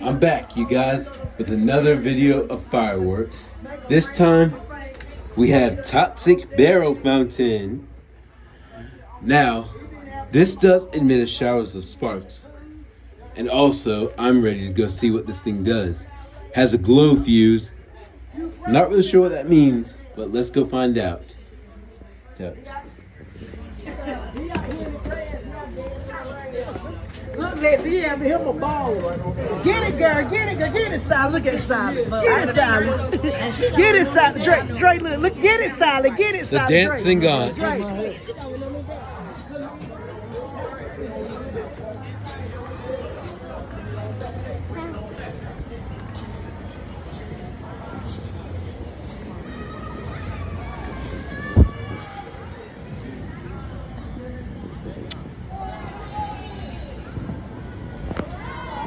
I'm back, you guys, with another video of fireworks. This time, we have Toxic Barrel Fountain. Now, this does emit showers of sparks. And also, I'm ready to go see what this thing does. Has a glow fuse. Not really sure what that means, but let's go find out. Look, Lexi, he have him a ball. Get it, girl. Get it, girl. Get it, Sally. Look at it, Sally. Get it, Sally. Get it, Sally. Drake, look. Get it, Sally. Get it, Sally. The dancing god.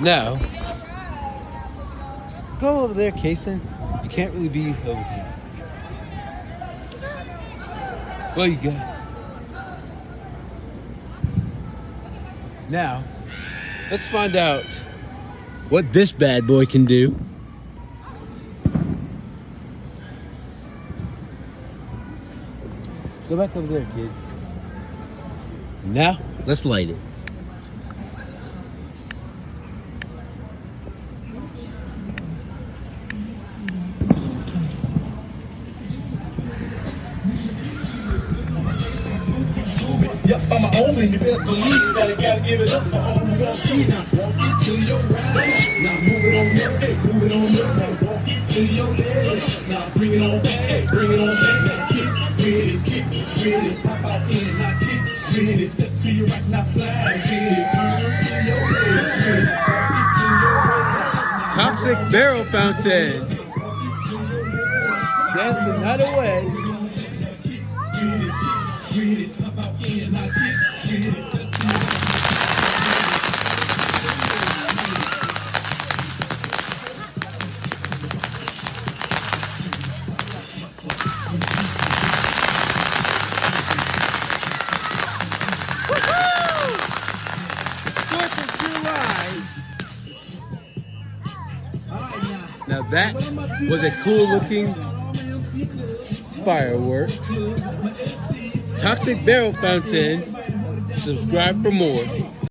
Now, go over there, Kason. You can't really be over here. Well, you got. Now, let's find out what this bad boy can do. Go back over there, kid. Now, let's light it. Yep, I'm my own, and you best believe that I gotta give it up. My own won't see now. Walk it to your right. Now move it on up, hey, move it on up. Now walk it to your left. Now bring it on back, hey, bring it on back. Now kick with it, pop out in it. Now kick with it, step to your right, now slide with it. Turn to your left, with it. Walk it to your right. Toxic Barrel Fountain. Dance the night away. Now that was a cool looking firework. Toxic Barrel Fountain. Subscribe for more.